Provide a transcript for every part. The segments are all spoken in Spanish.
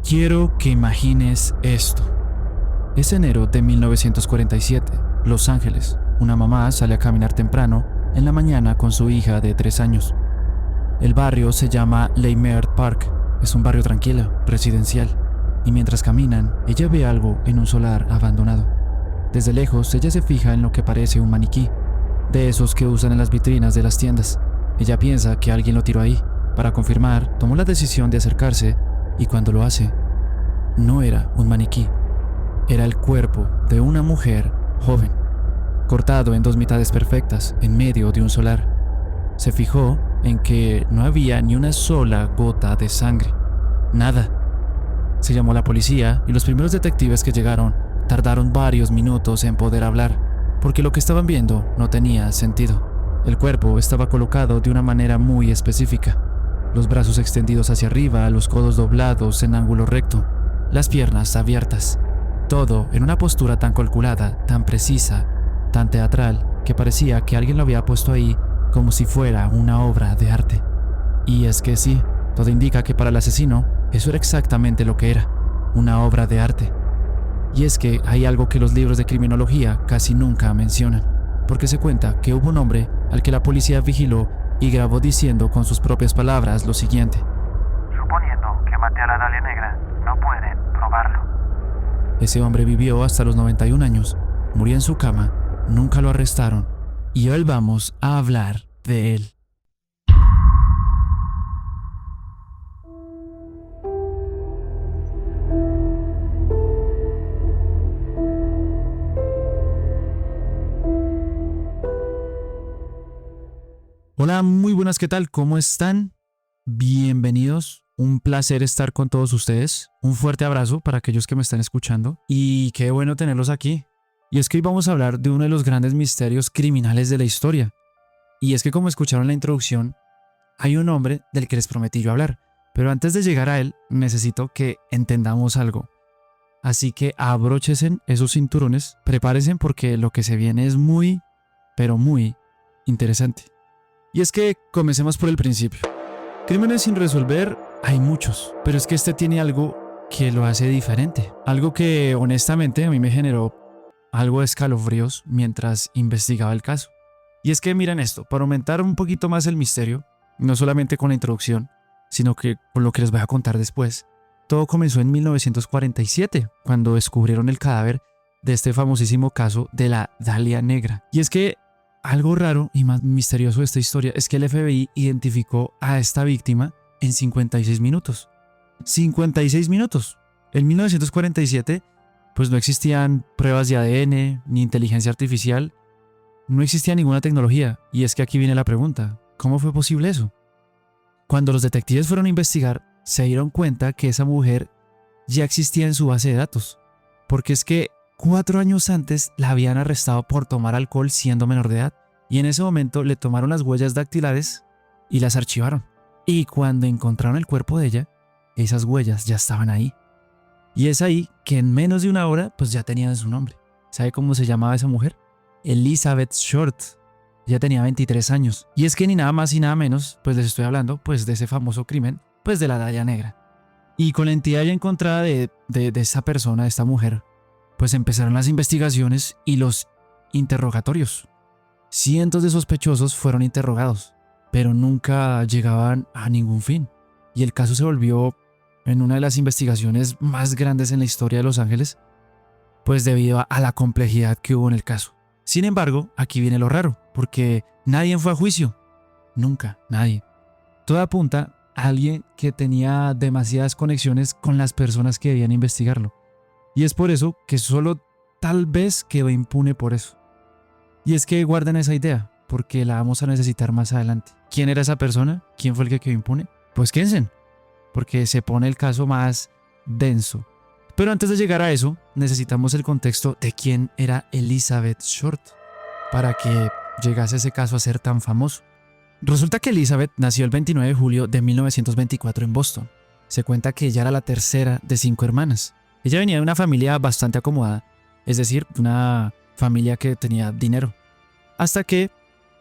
Quiero que imagines esto. Es enero de 1947, Los Ángeles. Una mamá sale a caminar temprano en la mañana con su hija de 3 años. El barrio se llama Leimert Park. Es un barrio tranquilo, residencial. Y mientras caminan, ella ve algo en un solar abandonado. Desde lejos, ella se fija en lo que parece un maniquí, de esos que usan en las vitrinas de las tiendas. Ella piensa que alguien lo tiró ahí. Para confirmar, tomó la decisión de acercarse y cuando lo hace, no era un maniquí. Era el cuerpo de una mujer joven, cortado en 2 mitades perfectas en medio de un solar. Se fijó en que no había ni una sola gota de sangre. Nada. Se llamó a la policía y los primeros detectives que llegaron tardaron varios minutos en poder hablar, porque lo que estaban viendo no tenía sentido. El cuerpo estaba colocado de una manera muy específica. Los brazos extendidos hacia arriba, los codos doblados en ángulo recto, las piernas abiertas. Todo en una postura tan calculada, tan precisa, tan teatral, que parecía que alguien lo había puesto ahí como si fuera una obra de arte. Y es que sí, todo indica que para el asesino eso era exactamente lo que era, una obra de arte. Y es que hay algo que los libros de criminología casi nunca mencionan, porque se cuenta que hubo un hombre al que la policía vigiló y grabó diciendo con sus propias palabras lo siguiente: suponiendo que maté a la Dalia Negra, no pueden probarlo. Ese hombre vivió hasta los 91 años, murió en su cama, nunca lo arrestaron, y hoy vamos a hablar de él. Hola, muy buenas, ¿qué tal? ¿Cómo están? Bienvenidos. Un placer estar con todos ustedes. Un fuerte abrazo para aquellos que me están escuchando. Y qué bueno tenerlos aquí. Y es que hoy vamos a hablar de uno de los grandes misterios criminales de la historia. Y es que, como escucharon en la introducción, hay un hombre del que les prometí yo hablar. Pero antes de llegar a él, necesito que entendamos algo. Así que abróchense esos cinturones, prepárense porque lo que se viene es muy, pero muy interesante. Y es que comencemos por el principio. Crímenes sin resolver hay muchos, pero es que este tiene algo que lo hace diferente. Algo que honestamente a mí me generó algo de escalofríos mientras investigaba el caso. Y es que miren esto, para aumentar un poquito más el misterio, no solamente con la introducción, sino que con lo que les voy a contar después, todo comenzó en 1947, cuando descubrieron el cadáver de este famosísimo caso de la Dalia Negra. Y es que algo raro y más misterioso de esta historia es que el FBI identificó a esta víctima en 56 minutos. 56 minutos. En 1947, pues no existían pruebas de ADN ni inteligencia artificial. No existía ninguna tecnología. Y es que aquí viene la pregunta: ¿cómo fue posible eso? Cuando los detectives fueron a investigar, se dieron cuenta que esa mujer ya existía en su base de datos. Porque es que 4 años antes la habían arrestado por tomar alcohol siendo menor de edad, y en ese momento le tomaron las huellas dactilares y las archivaron. Y cuando encontraron el cuerpo de ella, esas huellas ya estaban ahí. Y es ahí que en menos de una hora pues ya tenían su nombre. ¿Sabe cómo se llamaba esa mujer? Elizabeth Short. Ella tenía 23 años. Y es que ni nada más y nada menos pues les estoy hablando pues de ese famoso crimen pues de la Dalia Negra. Y con la entidad ya encontrada de esta persona, de esta mujer, pues empezaron las investigaciones y los interrogatorios. Cientos de sospechosos fueron interrogados, pero nunca llegaban a ningún fin. Y el caso se volvió en una de las investigaciones más grandes en la historia de Los Ángeles, pues debido a la complejidad que hubo en el caso. Sin embargo, aquí viene lo raro, porque nadie fue a juicio. Nunca, nadie. Todo apunta a alguien que tenía demasiadas conexiones con las personas que debían investigarlo. Y es por eso que solo tal vez quedó impune por eso. Y es que guarden esa idea, porque la vamos a necesitar más adelante. ¿Quién era esa persona? ¿Quién fue el que quedó impune? Pues quédense, porque se pone el caso más denso. Pero antes de llegar a eso, necesitamos el contexto de quién era Elizabeth Short, para que llegase ese caso a ser tan famoso. Resulta que Elizabeth nació el 29 de julio de 1924 en Boston. Se cuenta que ella era la tercera de 5 hermanas. Ella venía de una familia bastante acomodada, es decir, una familia que tenía dinero. Hasta que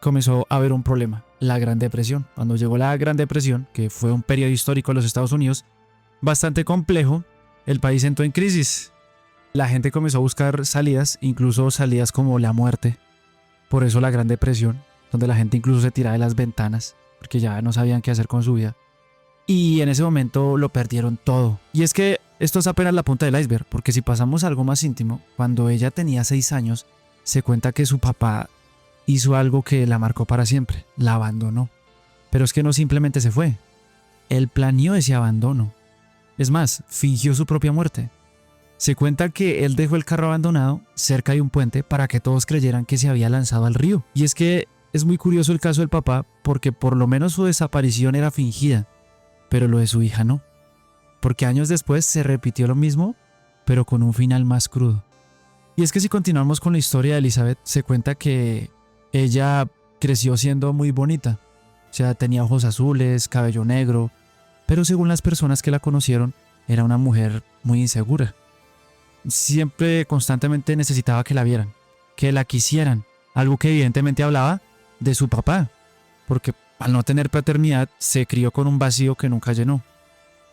comenzó a haber un problema, la Gran Depresión. Cuando llegó la Gran Depresión, que fue un periodo histórico en los Estados Unidos bastante complejo, el país entró en crisis. La gente comenzó a buscar salidas, incluso salidas como la muerte. Por eso la Gran Depresión, donde la gente incluso se tiraba de las ventanas, porque ya no sabían qué hacer con su vida. Y en ese momento lo perdieron todo. Y es que esto es apenas la punta del iceberg, porque si pasamos a algo más íntimo, cuando ella tenía 6 años, se cuenta que su papá hizo algo que la marcó para siempre, la abandonó. Pero es que no simplemente se fue, él planeó ese abandono. Es más, fingió su propia muerte. Se cuenta que él dejó el carro abandonado cerca de un puente para que todos creyeran que se había lanzado al río. Y es que es muy curioso el caso del papá, porque por lo menos su desaparición era fingida, pero lo de su hija no. Porque años después se repitió lo mismo, pero con un final más crudo. Y es que si continuamos con la historia de Elizabeth, se cuenta que ella creció siendo muy bonita. O sea, tenía ojos azules, cabello negro, pero según las personas que la conocieron, era una mujer muy insegura. Siempre, constantemente necesitaba que la vieran, que la quisieran, algo que evidentemente hablaba de su papá, porque al no tener paternidad se crió con un vacío que nunca llenó.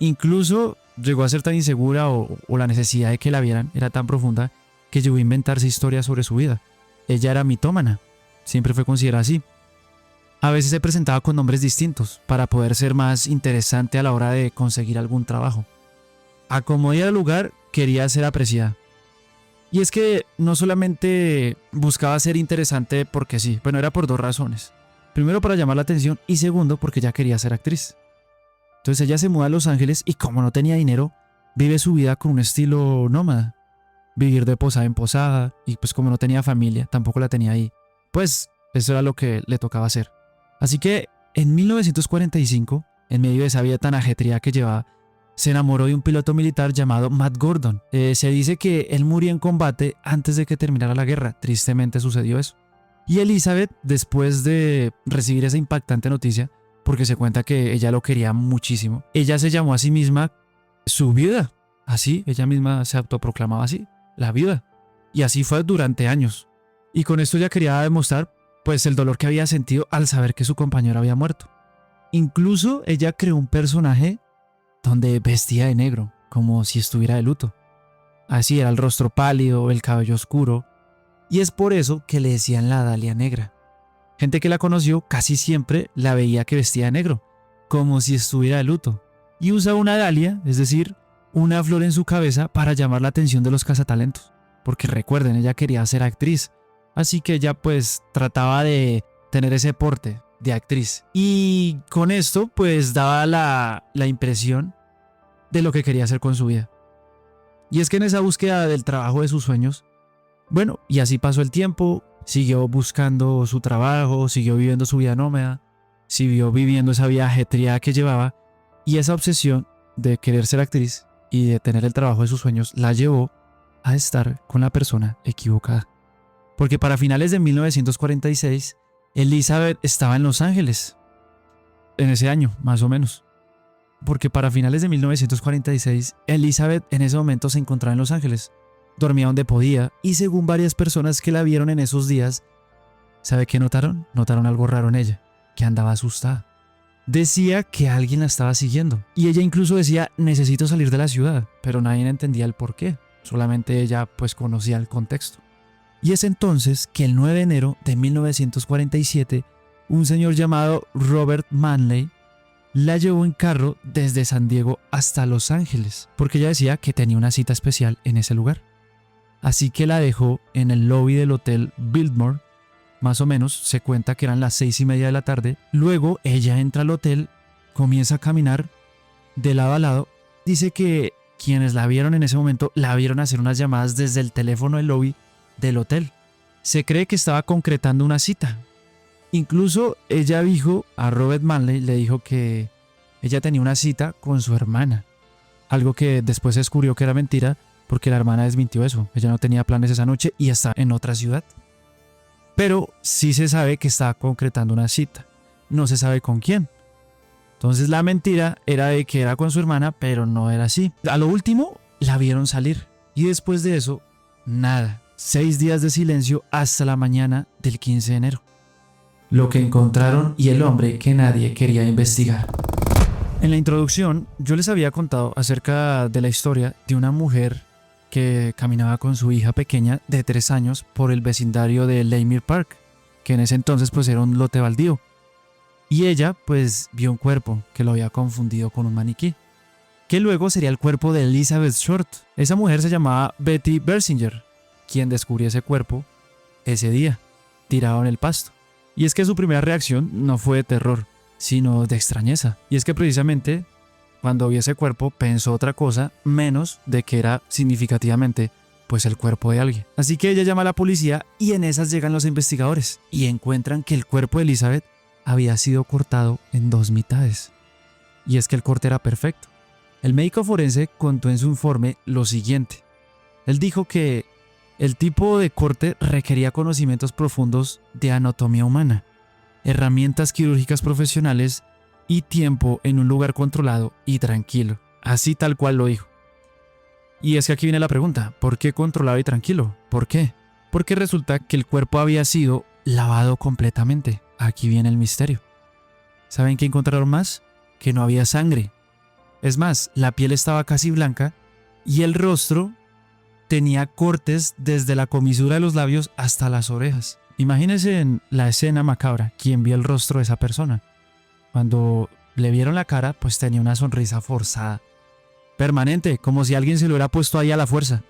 Incluso llegó a ser tan insegura o la necesidad de que la vieran era tan profunda que llegó a inventarse historias sobre su vida. Ella era mitómana, siempre fue considerada así. A veces se presentaba con nombres distintos para poder ser más interesante a la hora de conseguir algún trabajo. A como iba al lugar, quería ser apreciada. Y es que no solamente buscaba ser interesante porque sí, bueno, era por 2 razones. Primero, para llamar la atención, y segundo, porque ella quería ser actriz. Entonces ella se muda a Los Ángeles y, como no tenía dinero, vive su vida con un estilo nómada. Vivir de posada en posada, y pues como no tenía familia, tampoco la tenía ahí, pues eso era lo que le tocaba hacer. Así que en 1945, en medio de esa vida tan ajetreada que llevaba, se enamoró de un piloto militar llamado Matt Gordon. Se dice que él murió en combate antes de que terminara la guerra. Tristemente sucedió eso. Y Elizabeth, después de recibir esa impactante noticia, porque se cuenta que ella lo quería muchísimo, ella se llamó a sí misma su viuda. Así, ella misma se autoproclamaba así, la viuda. Y así fue durante años. Y con esto ella quería demostrar pues el dolor que había sentido al saber que su compañero había muerto. Incluso ella creó un personaje donde vestía de negro, como si estuviera de luto. Así era el rostro pálido, el cabello oscuro, y es por eso que le decían la Dalia Negra. Gente que la conoció casi siempre la veía que vestía de negro, como si estuviera de luto, y usaba una dalia, es decir, una flor en su cabeza para llamar la atención de los cazatalentos, porque recuerden, ella quería ser actriz, así que ella pues trataba de tener ese porte de actriz. Y con esto pues daba la impresión de lo que quería hacer con su vida. Y es que en esa búsqueda del trabajo de sus sueños, bueno, y así pasó el tiempo, siguió buscando su trabajo, siguió viviendo su vida nómada, siguió viviendo esa vida ajetreada que llevaba, y esa obsesión de querer ser actriz y de tener el trabajo de sus sueños la llevó a estar con la persona equivocada. Porque para finales de 1946, Elizabeth estaba en Los Ángeles. En ese año, más o menos. Porque para finales de 1946, Elizabeth en ese momento se encontraba en Los Ángeles. Dormía donde podía y según varias personas que la vieron en esos días, ¿sabe qué notaron? Notaron algo raro en ella, que andaba asustada. Decía que alguien la estaba siguiendo y ella incluso decía, necesito salir de la ciudad, pero nadie entendía el por qué. Solamente ella pues conocía el contexto. Y es entonces que el 9 de enero de 1947, un señor llamado Robert Manley la llevó en carro desde San Diego hasta Los Ángeles, porque ella decía que tenía una cita especial en ese lugar. Así que la dejó en el lobby del hotel Biltmore. Más o menos se cuenta que eran las 6:30 de la tarde. Luego ella entra al hotel, comienza a caminar de lado a lado. Dice que quienes la vieron en ese momento la vieron hacer unas llamadas desde el teléfono del lobby del hotel. Se cree que estaba concretando una cita. Incluso ella dijo a Robert Manley, le dijo que ella tenía una cita con su hermana. Algo que después se descubrió que era mentira porque la hermana desmintió eso. Ella no tenía planes esa noche y está en otra ciudad. Pero sí se sabe que estaba concretando una cita. No se sabe con quién. Entonces la mentira era de que era con su hermana, pero no era así. A lo último la vieron salir y después de eso, nada. 6 días de silencio hasta la mañana del 15 de enero. Lo que encontraron y el hombre que nadie quería investigar. En la introducción, yo les había contado acerca de la historia de una mujer que caminaba con su hija pequeña de 3 años por el vecindario de Leimert Park, que en ese entonces pues era un lote baldío. Y ella pues vio un cuerpo que lo había confundido con un maniquí, que luego sería el cuerpo de Elizabeth Short. Esa mujer se llamaba Betty Bersinger, quien descubrió ese cuerpo ese día, tirado en el pasto. Y es que su primera reacción no fue de terror, sino de extrañeza. Y es que precisamente cuando vio ese cuerpo pensó otra cosa menos de que era significativamente pues el cuerpo de alguien. Así que ella llama a la policía y en esas llegan los investigadores y encuentran que el cuerpo de Elizabeth había sido cortado en 2 mitades. Y es que el corte era perfecto. El médico forense contó en su informe lo siguiente. Él dijo que el tipo de corte requería conocimientos profundos de anatomía humana, herramientas quirúrgicas profesionales y tiempo en un lugar controlado y tranquilo. Así tal cual lo dijo. Y es que aquí viene la pregunta, ¿por qué controlado y tranquilo? ¿Por qué? Porque resulta que el cuerpo había sido lavado completamente. Aquí viene el misterio. ¿Saben qué encontraron más? Que no había sangre. Es más, la piel estaba casi blanca y el rostro tenía cortes desde la comisura de los labios hasta las orejas. Imagínense en la escena macabra, quien vio el rostro de esa persona. Cuando le vieron la cara, pues tenía una sonrisa forzada, permanente, como si alguien se lo hubiera puesto ahí a la fuerza.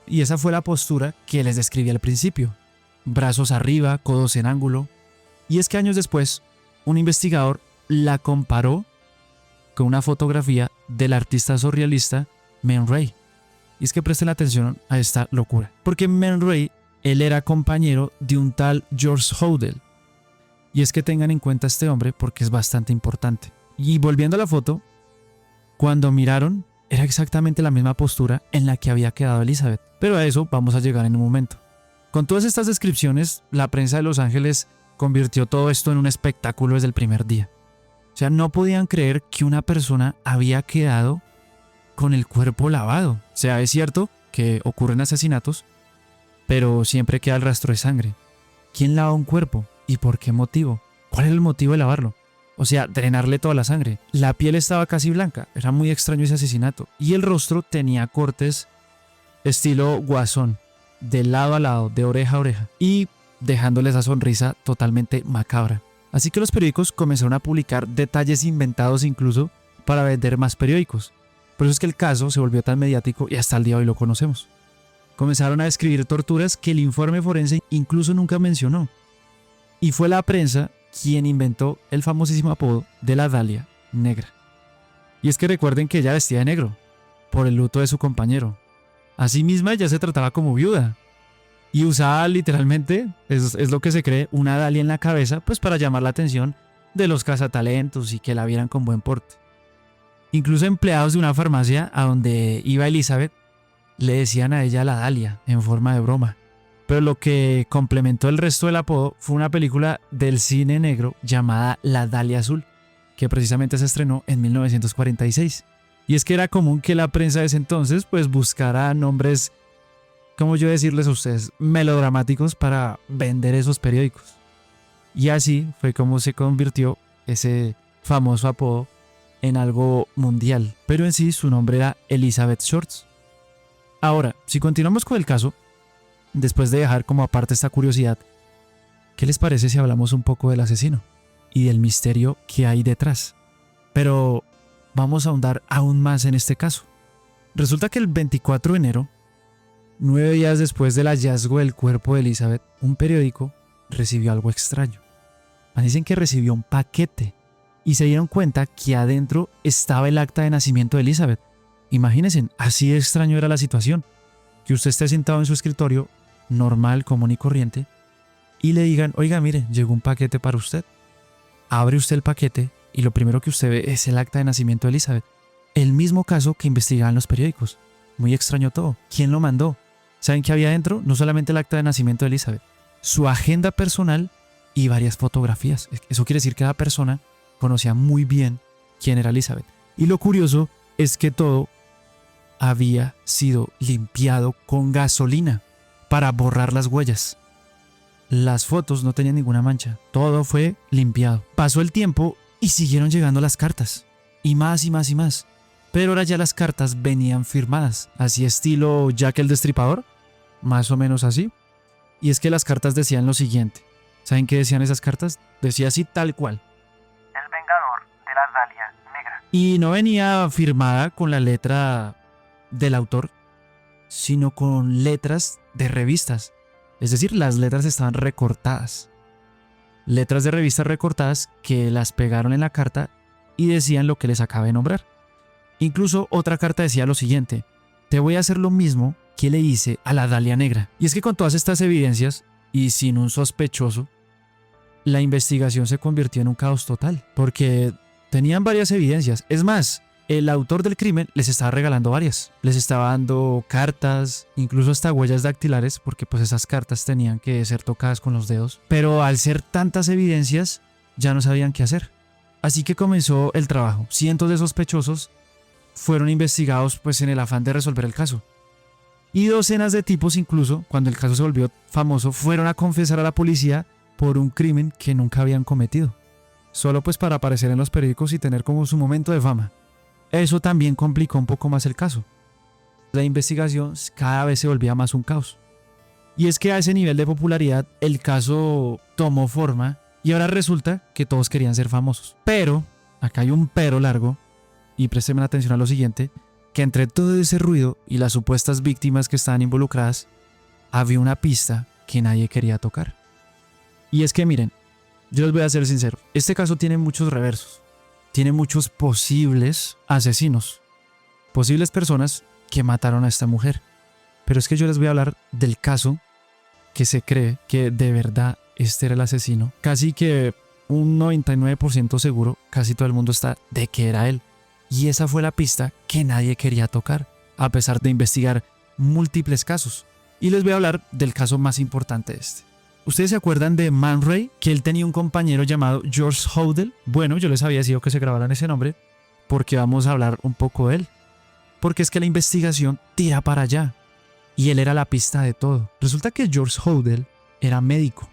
Y esa fue la postura que les describí al principio. Brazos arriba, codos en ángulo. Y es que años después, un investigador la comparó con una fotografía del artista surrealista Man Ray. Y es que presten atención a esta locura. Porque Man Ray, él era compañero de un tal George Hodel. Y es que tengan en cuenta a este hombre porque es bastante importante. Y volviendo a la foto, cuando miraron, era exactamente la misma postura en la que había quedado Elizabeth. Pero a eso vamos a llegar en un momento. Con todas estas descripciones, la prensa de Los Ángeles convirtió todo esto en un espectáculo desde el primer día. O sea, no podían creer que una persona había quedado con el cuerpo lavado. O sea, es cierto que ocurren asesinatos, pero siempre queda el rastro de sangre. ¿Quién lava un cuerpo? ¿Y por qué motivo? ¿Cuál es el motivo de lavarlo? O sea, drenarle toda la sangre. La piel estaba casi blanca. Era muy extraño ese asesinato. Y el rostro tenía cortes estilo guasón, de lado a lado, de oreja a oreja. Y dejándole esa sonrisa totalmente macabra. Así que los periódicos comenzaron a publicar detalles inventados incluso para vender más periódicos. Por eso es que el caso se volvió tan mediático y hasta el día de hoy lo conocemos. Comenzaron a describir torturas que el informe forense incluso nunca mencionó. Y fue la prensa quien inventó el famosísimo apodo de la Dalia Negra. Y es que recuerden que ella vestía de negro por el luto de su compañero. Asimismo, ella se trataba como viuda y usaba literalmente, es lo que se cree, una dalia en la cabeza pues para llamar la atención de los cazatalentos y que la vieran con buen porte. Incluso empleados de una farmacia a donde iba Elizabeth le decían a ella la Dalia en forma de broma. Pero lo que complementó el resto del apodo fue una película del cine negro llamada La Dalia Azul, que precisamente se estrenó en 1946. Y es que era común que la prensa de ese entonces pues buscara nombres, como yo decirles a ustedes, melodramáticos para vender esos periódicos. Y así fue como se convirtió ese famoso apodo en algo mundial. Pero en sí su nombre era Elizabeth Short. Ahora, si continuamos con el caso, después de dejar como aparte esta curiosidad, ¿qué les parece si hablamos un poco del asesino y del misterio que hay detrás? Pero vamos a ahondar aún más en este caso. Resulta que el 24 de enero, 9 días después del hallazgo del cuerpo de Elizabeth, un periódico recibió algo extraño. Dicen que recibió un paquete y se dieron cuenta que adentro estaba el acta de nacimiento de Elizabeth. Imagínense, así de extraño era la situación. Que usted esté sentado en su escritorio, normal, común y corriente, y le digan, oiga, mire, llegó un paquete para usted. Abre usted el paquete y lo primero que usted ve es el acta de nacimiento de Elizabeth. El mismo caso que investigaban los periódicos. Muy extraño todo. ¿Quién lo mandó? ¿Saben qué había dentro? No solamente el acta de nacimiento de Elizabeth, su agenda personal y varias fotografías. Eso quiere decir que la persona conocía muy bien quién era Elizabeth. Y lo curioso es que todo había sido limpiado con gasolina para borrar las huellas. Las fotos no tenían ninguna mancha. Todo fue limpiado. Pasó el tiempo y siguieron llegando las cartas. y más y más y más. Pero ahora ya las cartas venían firmadas, así estilo Jack el Destripador, más o menos así. Y es que las cartas decían lo siguiente. ¿Saben qué decían esas cartas? Decía así tal cual. El vengador de la Dalia Negra. Y no venía firmada con la letra del autor, sino con letras de revistas. Es decir, las letras estaban recortadas. Letras de revistas recortadas que las pegaron en la carta y decían lo que les acabo de nombrar. Incluso otra carta decía lo siguiente: te voy a hacer lo mismo que le hice a la Dalia Negra. Y es que con todas estas evidencias y sin un sospechoso, la investigación se convirtió en un caos total, porque tenían varias evidencias. Es más, el autor del crimen les estaba regalando varias. Les estaba dando cartas, incluso hasta huellas dactilares, porque pues esas cartas tenían que ser tocadas con los dedos. Pero al ser tantas evidencias, ya no sabían qué hacer. Así que comenzó el trabajo. Cientos de sospechosos fueron investigados pues en el afán de resolver el caso. Y docenas de tipos incluso, cuando el caso se volvió famoso, fueron a confesar a la policía por un crimen que nunca habían cometido. Solo pues para aparecer en los periódicos y tener como su momento de fama. Eso también complicó un poco más el caso. La investigación cada vez se volvía más un caos. Y es que a ese nivel de popularidad el caso tomó forma y ahora resulta que todos querían ser famosos. Pero, acá hay un pero largo, y préstenme atención a lo siguiente, que entre todo ese ruido y las supuestas víctimas que estaban involucradas, había una pista que nadie quería tocar. Y es que miren, yo les voy a ser sincero, este caso tiene muchos reversos, tiene muchos posibles asesinos, posibles personas que mataron a esta mujer. Pero es que yo les voy a hablar del caso que se cree que de verdad este era el asesino. Casi que un 99% seguro, casi todo el mundo está de que era él. Y esa fue la pista que nadie quería tocar, a pesar de investigar múltiples casos. Y les voy a hablar del caso más importante de este. ¿Ustedes se acuerdan de Man Ray? Que él tenía un compañero llamado George Hodel. Bueno, yo les había decidido que se grabaran ese nombre porque vamos a hablar un poco de él. Porque es que la investigación tira para allá. Y él era la pista de todo. Resulta que George Hodel era médico.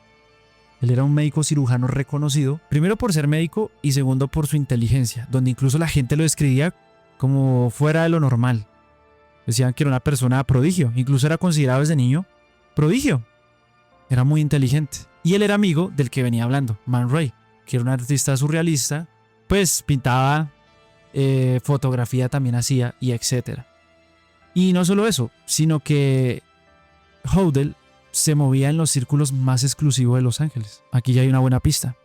Él era un médico cirujano reconocido, primero por ser médico y segundo por su inteligencia, donde incluso la gente lo describía como fuera de lo normal. Decían que era una persona prodigio, incluso era considerado desde niño prodigio. Era muy inteligente. Y él era amigo del que venía hablando, Man Ray, que era un artista surrealista, pues pintaba, fotografía también hacía y etcétera. Y no solo eso, sino que Hodel se movía en los círculos más exclusivos de Los Ángeles. Aquí ya hay una buena pista.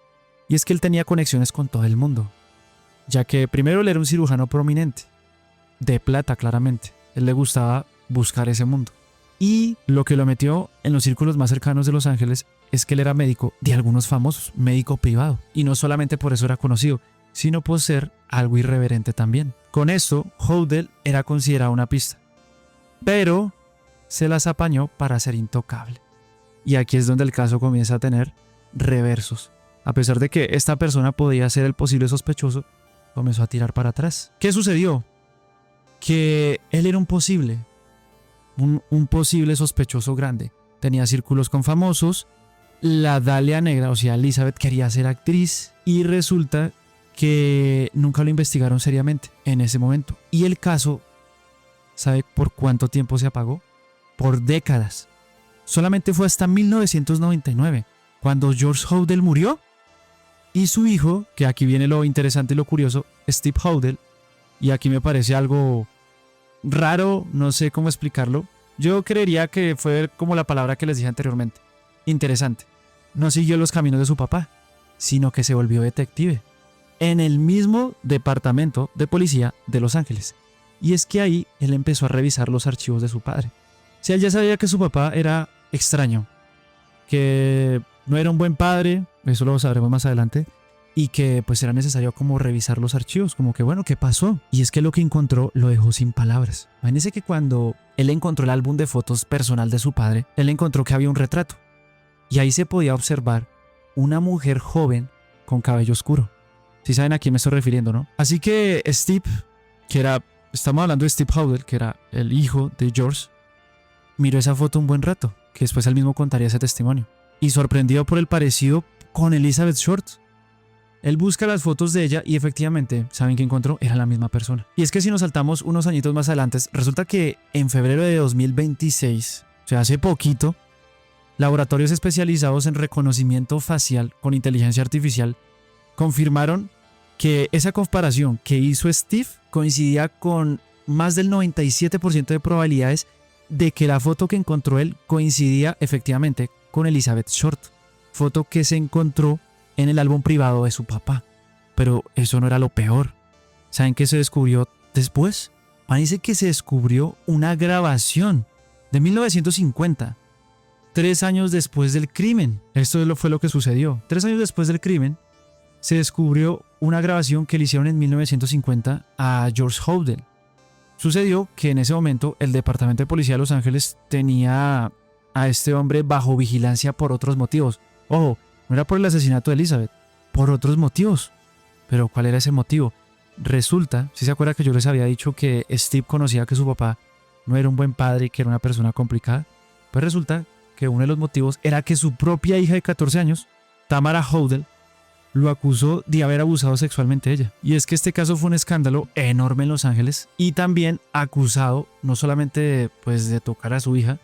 Y es que él tenía conexiones con todo el mundo, ya que primero él era un cirujano prominente, de plata claramente. Él le gustaba buscar ese mundo. Y lo que lo metió en los círculos más cercanos de Los Ángeles es que él era médico de algunos famosos, médico privado. Y no solamente por eso era conocido, sino por ser algo irreverente también. Con esto, Hodel era considerado una pista. Pero se las apañó para ser intocable. Y aquí es donde el caso comienza a tener reversos. A pesar de que esta persona podía ser el posible sospechoso, comenzó a tirar para atrás. ¿Qué sucedió? Que él era un posible sospechoso grande. Tenía círculos con famosos. La Dalia Negra, o sea, Elizabeth, quería ser actriz. Y resulta que nunca lo investigaron seriamente en ese momento. Y el caso, ¿sabe por cuánto tiempo se apagó? Por décadas. Solamente fue hasta 1999, cuando George Hodel murió, y su hijo, que aquí viene lo interesante y lo curioso, Steve Hodel, y aquí me parece algo raro, no sé cómo explicarlo. Yo creería que fue como la palabra que les dije anteriormente. Interesante. No siguió los caminos de su papá, sino que se volvió detective en el mismo departamento de policía de Los Ángeles. Y es que ahí él empezó a revisar los archivos de su padre. O sea, él ya sabía que su papá era extraño, que no era un buen padre, eso lo sabremos más adelante, y que pues era necesario como revisar los archivos, como que bueno, ¿qué pasó? Y es que lo que encontró lo dejó sin palabras. Imagínense que cuando él encontró el álbum de fotos personal de su padre, él encontró que había un retrato, y ahí se podía observar una mujer joven con cabello oscuro. Si saben a quién me estoy refiriendo, ¿no? Así que Steve, estamos hablando de Steve Hodel, que era el hijo de George, miró esa foto un buen rato, que después él mismo contaría ese testimonio. Y sorprendido por el parecido con Elizabeth Short. Él busca las fotos de ella y efectivamente, ¿saben qué encontró? Era la misma persona. Y es que si nos saltamos unos añitos más adelante, resulta que en febrero de 2026, o sea, hace poquito, laboratorios especializados en reconocimiento facial con inteligencia artificial confirmaron que esa comparación que hizo Steve coincidía con más del 97% de probabilidades de que la foto que encontró él coincidía efectivamente con Elizabeth Short, foto que se encontró en el álbum privado de su papá. Pero eso no era lo peor. ¿Saben qué se descubrió después? Parece que se descubrió una grabación de 1950, 3 años después del crimen. Esto fue lo que sucedió. 3 años después del crimen, se descubrió una grabación que le hicieron en 1950 a George Hodel. Sucedió que en ese momento el Departamento de Policía de Los Ángeles tenía a este hombre bajo vigilancia por otros motivos. Ojo, no era por el asesinato de Elizabeth, por otros motivos. Pero ¿cuál era ese motivo? Resulta, si se acuerda que yo les había dicho que Steve conocía que su papá no era un buen padre y que era una persona complicada, pues resulta que uno de los motivos era que su propia hija de 14 años, Tamara Hodel, lo acusó de haber abusado sexualmente de ella. Y es que este caso fue un escándalo enorme en Los Ángeles y también acusado no solamente de tocar a su hija,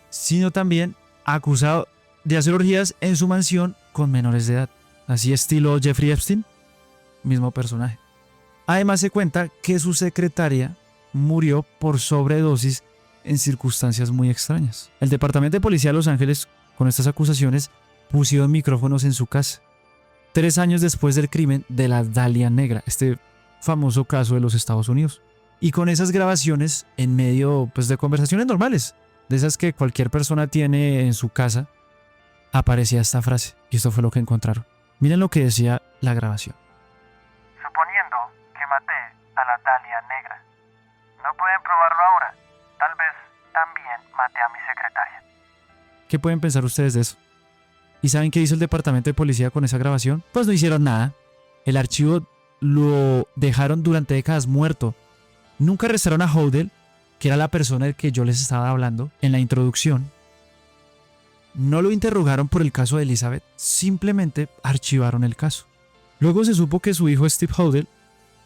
sino también acusado de hacer orgías en su mansión con menores de edad. Así estilo Jeffrey Epstein, mismo personaje. Además se cuenta que su secretaria murió por sobredosis en circunstancias muy extrañas. El Departamento de Policía de Los Ángeles, con estas acusaciones, pusieron micrófonos en su casa. 3 años después del crimen de la Dalia Negra, este famoso caso de los Estados Unidos. Y con esas grabaciones en medio de conversaciones normales, de esas que cualquier persona tiene en su casa, aparecía esta frase. Y esto fue lo que encontraron. Miren lo que decía la grabación. Suponiendo que maté a la Dalia Negra, no pueden probarlo ahora. Tal vez también maté a mi secretaria. ¿Qué pueden pensar ustedes de eso? ¿Y saben qué hizo el Departamento de Policía con esa grabación? Pues no hicieron nada. El archivo lo dejaron durante décadas muerto. Nunca arrestaron a Hodel, que era la persona del que yo les estaba hablando en la introducción. No lo interrogaron por el caso de Elizabeth, simplemente archivaron el caso. Luego se supo que su hijo Steve Hodel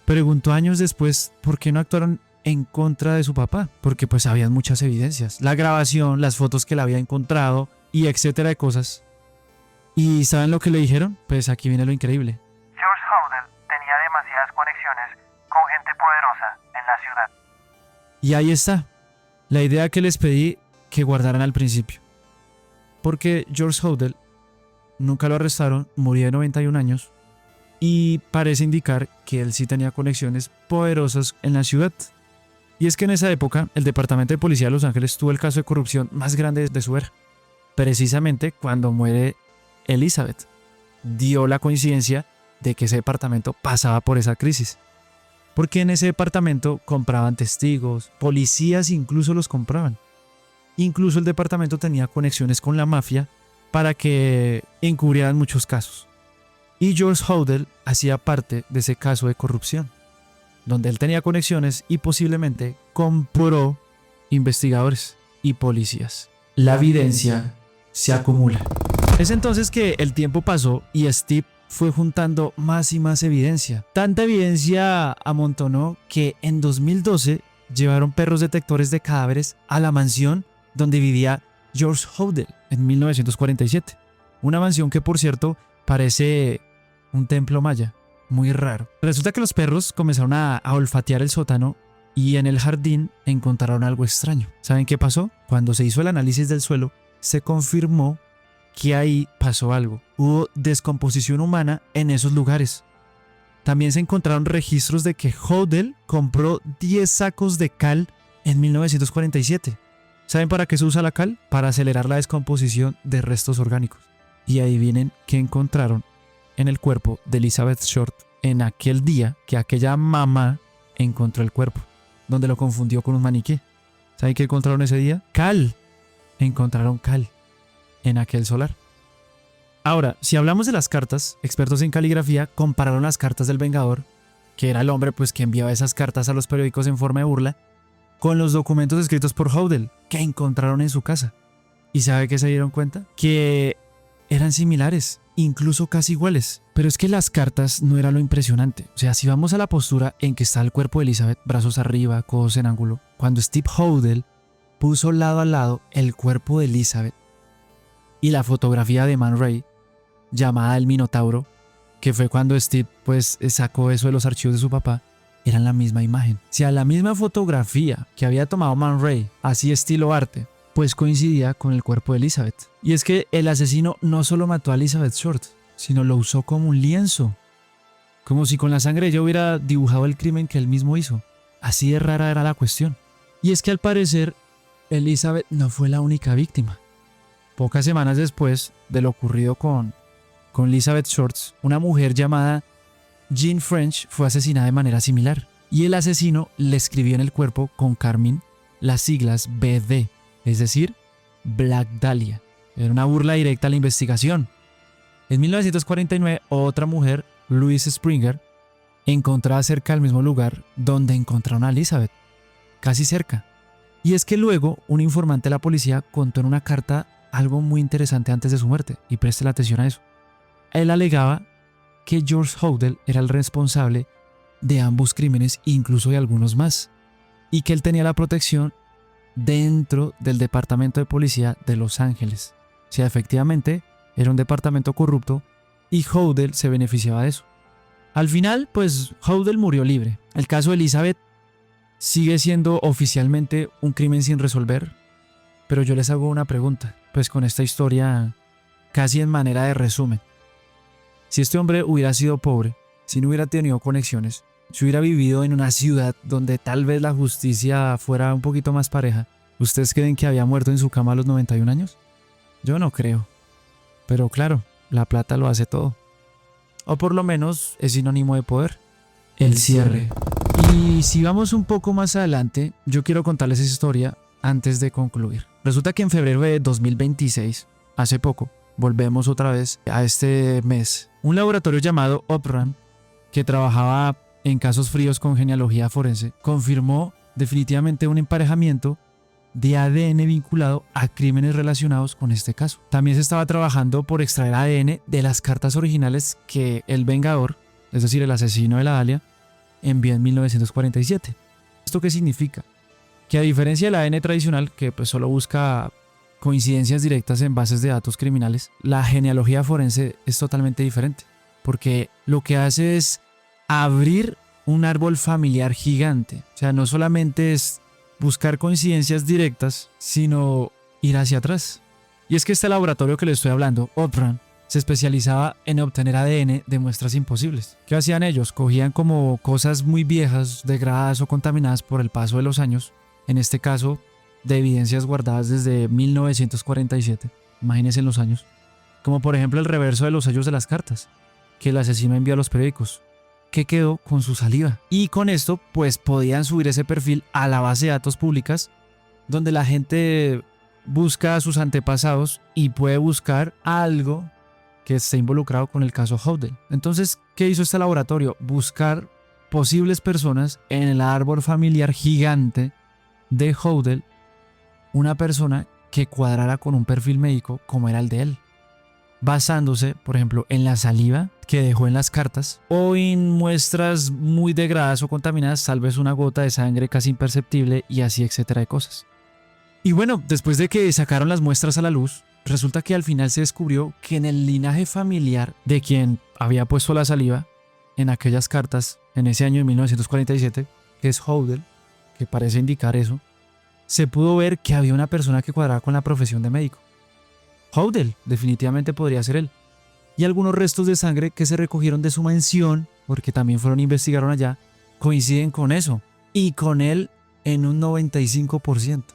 preguntó años después por qué no actuaron en contra de su papá, porque pues habían muchas evidencias, la grabación, las fotos que él había encontrado y etcétera de cosas. ¿Y saben lo que le dijeron? Pues aquí viene lo increíble. George Hodel tenía demasiadas conexiones con gente poderosa en la ciudad. Y ahí está, la idea que les pedí que guardaran al principio. Porque George Hodel nunca lo arrestaron, murió de 91 años y parece indicar que él sí tenía conexiones poderosas en la ciudad. Y es que en esa época el Departamento de Policía de Los Ángeles tuvo el caso de corrupción más grande de su era. Precisamente cuando muere Elizabeth, dio la coincidencia de que ese departamento pasaba por esa crisis. Porque en ese departamento compraban testigos, policías incluso los compraban. Incluso el departamento tenía conexiones con la mafia para que encubrieran muchos casos. Y George Hodel hacía parte de ese caso de corrupción, donde él tenía conexiones y posiblemente compró investigadores y policías. La evidencia se acumula. Es entonces que el tiempo pasó y Steve fue juntando más y más evidencia. Tanta evidencia amontonó que en 2012 llevaron perros detectores de cadáveres a la mansión donde vivía George Hodel en 1947. Una mansión que, por cierto, parece un templo maya, muy raro. Resulta que los perros comenzaron a olfatear el sótano y en el jardín encontraron algo extraño. ¿Saben qué pasó? Cuando se hizo el análisis del suelo, se confirmó que ahí pasó algo. Hubo descomposición humana en esos lugares. También se encontraron registros de que Hodel compró 10 sacos de cal en 1947. ¿Saben para qué se usa la cal? Para acelerar la descomposición de restos orgánicos. Y adivinen qué encontraron en el cuerpo de Elizabeth Short en aquel día que aquella mamá encontró el cuerpo, donde lo confundió con un maniquí. ¿Saben qué encontraron ese día? Cal. Encontraron cal en aquel solar. Ahora, si hablamos de las cartas, expertos en caligrafía compararon las cartas del Vengador, que era el hombre que enviaba esas cartas a los periódicos en forma de burla, con los documentos escritos por Hodel que encontraron en su casa. ¿Y sabe qué se dieron cuenta? Que eran similares. incluso casi iguales. Pero es que las cartas no era lo impresionante. O sea, si vamos a la postura en que está el cuerpo de Elizabeth, brazos arriba, codos en ángulo, cuando Steve Hodel puso lado a lado el cuerpo de Elizabeth y la fotografía de Man Ray, llamada el Minotauro, que fue cuando Steve pues sacó eso de los archivos de su papá, eran la misma imagen. O sea, la misma fotografía que había tomado Man Ray, así estilo arte, pues coincidía con el cuerpo de Elizabeth. Y es que el asesino no solo mató a Elizabeth Short, sino lo usó como un lienzo. Como si con la sangre de ella hubiera dibujado el crimen que él mismo hizo. Así de rara era la cuestión. Y es que al parecer, Elizabeth no fue la única víctima. Pocas semanas después de lo ocurrido con Elizabeth Shorts, una mujer llamada Jean French fue asesinada de manera similar. Y el asesino le escribió en el cuerpo con carmín las siglas BD, es decir, Black Dahlia. Era una burla directa a la investigación. En 1949, otra mujer, Louise Springer, encontrada cerca del mismo lugar donde encontraron a Elizabeth, casi cerca. Y es que luego un informante de la policía contó en una carta algo muy interesante antes de su muerte, y preste la atención a eso. Él alegaba que George Hodel era el responsable de ambos crímenes, incluso de algunos más, y que él tenía la protección dentro del departamento de policía de Los Ángeles. O sea, efectivamente, era un departamento corrupto y Hodel se beneficiaba de eso. Al final, pues, Hodel murió libre. El caso de Elizabeth sigue siendo oficialmente un crimen sin resolver, pero yo les hago una pregunta, pues con esta historia casi en manera de resumen. Si este hombre hubiera sido pobre, si no hubiera tenido conexiones, si hubiera vivido en una ciudad donde tal vez la justicia fuera un poquito más pareja, ¿ustedes creen que había muerto en su cama a los 91 años? Yo no creo. Pero claro, la plata lo hace todo. O por lo menos es sinónimo de poder. El cierre. Y si vamos un poco más adelante, yo quiero contarles esa historia antes de concluir. Resulta que en febrero de 2026, hace poco, volvemos otra vez a este mes, un laboratorio llamado Opram, que trabajaba en casos fríos con genealogía forense, confirmó definitivamente un emparejamiento de ADN vinculado a crímenes relacionados con este caso. También se estaba trabajando por extraer ADN de las cartas originales que el Vengador, es decir, el asesino de la Dahlia, envió en 1947. ¿Esto qué significa? Que a diferencia del ADN tradicional, que pues solo busca coincidencias directas en bases de datos criminales, la genealogía forense es totalmente diferente, porque lo que hace es abrir un árbol familiar gigante. O sea, no solamente es buscar coincidencias directas, sino ir hacia atrás. Y es que este laboratorio que les estoy hablando, Opram, se especializaba en obtener ADN de muestras imposibles. ¿Qué hacían ellos? Cogían como cosas muy viejas, degradadas o contaminadas por el paso de los años, en este caso de evidencias guardadas desde 1947, imagínense en los años, como por ejemplo el reverso de los sellos de las cartas que el asesino envió a los periódicos, que quedó con su saliva. Y con esto pues podían subir ese perfil a la base de datos públicas, donde la gente busca a sus antepasados y puede buscar algo que esté involucrado con el caso Hodel. Entonces, ¿qué hizo este laboratorio? Buscar posibles personas en el árbol familiar gigante de Hodel, una persona que cuadrara con un perfil médico como era el de él, basándose, por ejemplo, en la saliva que dejó en las cartas o en muestras muy degradadas o contaminadas, tal vez una gota de sangre casi imperceptible y así etcétera de cosas. Y bueno, después de que sacaron las muestras a la luz, resulta que al final se descubrió que en el linaje familiar de quien había puesto la saliva en aquellas cartas en ese año de 1947, que es Hodel, que parece indicar eso, se pudo ver que había una persona que cuadraba con la profesión de médico. Hodel definitivamente podría ser él. Y algunos restos de sangre que se recogieron de su mansión, porque también fueron e investigaron allá, coinciden con eso. Y con él en un 95%. O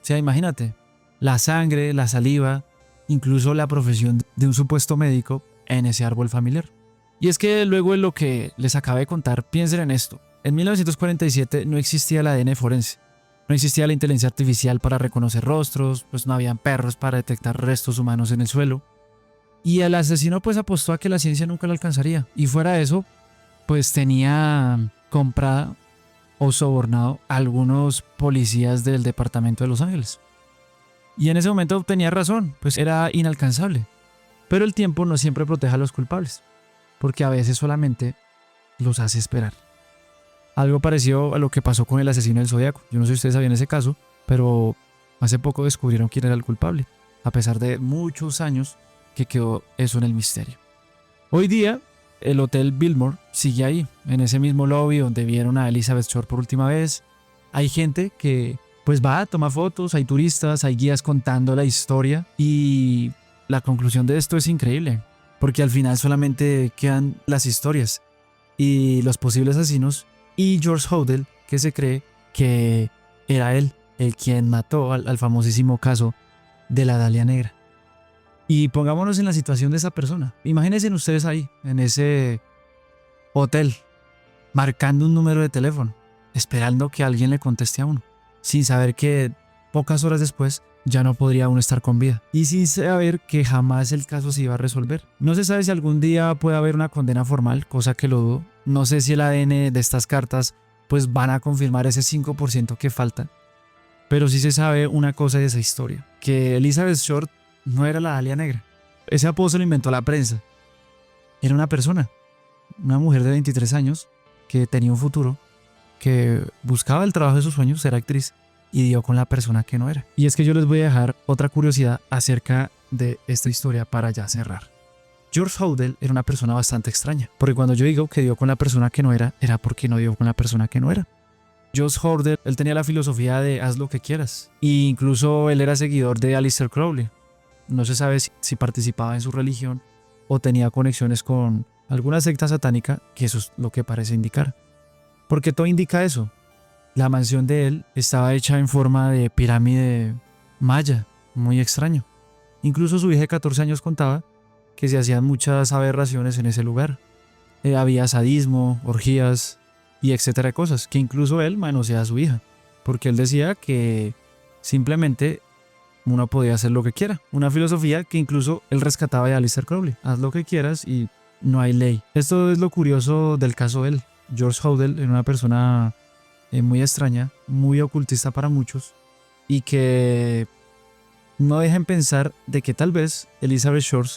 sea, imagínate, la sangre, la saliva, incluso la profesión de un supuesto médico en ese árbol familiar. Y es que luego de lo que les acabé de contar, piensen en esto. En 1947 no existía el ADN forense. No existía la inteligencia artificial para reconocer rostros, pues no habían perros para detectar restos humanos en el suelo. Y el asesino pues apostó a que la ciencia nunca lo alcanzaría. Y fuera de eso, pues tenía comprada o sobornado a algunos policías del departamento de Los Ángeles. Y en ese momento tenía razón, pues era inalcanzable. Pero el tiempo no siempre protege a los culpables, porque a veces solamente los hace esperar. Algo parecido a lo que pasó con el asesino del Zodíaco. Yo no sé si ustedes sabían ese caso, pero hace poco descubrieron quién era el culpable, a pesar de muchos años que quedó eso en el misterio. Hoy día, el Hotel Biltmore sigue ahí, en ese mismo lobby donde vieron a Elizabeth Short por última vez. Hay gente que pues va, toma fotos, hay turistas, hay guías contando la historia y la conclusión de esto es increíble, porque al final solamente quedan las historias y los posibles asesinos y George Hodel, que se cree que era él el quien mató al famosísimo caso de la Dalia Negra. Y pongámonos en la situación de esa persona. Imagínense ustedes ahí, en ese hotel, marcando un número de teléfono, esperando que alguien le conteste a uno, sin saber que pocas horas después ya no podría uno estar con vida y sin saber que jamás el caso se iba a resolver. No se sabe si algún día puede haber una condena formal, cosa que lo dudo. No sé si el ADN de estas cartas pues van a confirmar ese 5% que falta, pero sí se sabe una cosa de esa historia, que Elizabeth Short no era la Dalia Negra. Ese apodo se lo inventó la prensa. Era una persona, una mujer de 23 años que tenía un futuro, que buscaba el trabajo de sus sueños, ser actriz, y dio con la persona que no era. Y es que yo les voy a dejar otra curiosidad acerca de esta historia para ya cerrar. George Hodel era una persona bastante extraña, porque cuando yo digo que dio con la persona que no era porque no dio con la persona que no era. George Hodel, él tenía la filosofía de haz lo que quieras, e incluso él era seguidor de Aleister Crowley. No se sabe si participaba en su religión o tenía conexiones con alguna secta satánica, que eso es lo que parece indicar. Porque todo indica eso. La mansión de él estaba hecha en forma de pirámide maya, muy extraño. Incluso su hija de 14 años contaba que se hacían muchas aberraciones en ese lugar. Había sadismo, orgías y etcétera de cosas, que incluso él manoseaba a su hija, porque él decía que simplemente uno podía hacer lo que quiera. Una filosofía que incluso él rescataba de Aleister Crowley. Haz lo que quieras y no hay ley. Esto es lo curioso del caso de él. George Hodel era una persona muy extraña, muy ocultista para muchos, y que no dejen pensar de que tal vez Elizabeth Short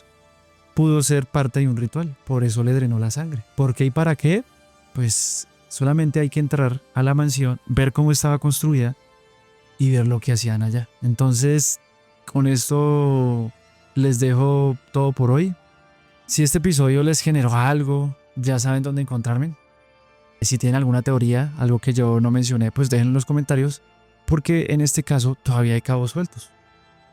pudo ser parte de un ritual. Por eso le drenó la sangre. ¿Por qué y para qué? Pues solamente hay que entrar a la mansión, ver cómo estaba construida y ver lo que hacían allá. Entonces, con esto les dejo todo por hoy. Si este episodio les generó algo, ya saben dónde encontrarme. Si tienen alguna teoría, algo que yo no mencioné, pues déjenlo en los comentarios, porque en este caso todavía hay cabos sueltos.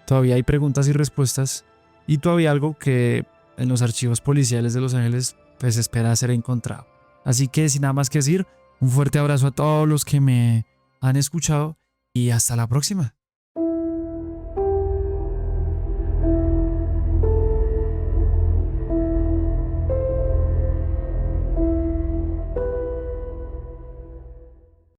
Todavía hay preguntas y respuestas y todavía algo que en los archivos policiales de Los Ángeles pues espera ser encontrado. Así que sin nada más que decir, un fuerte abrazo a todos los que me han escuchado y hasta la próxima.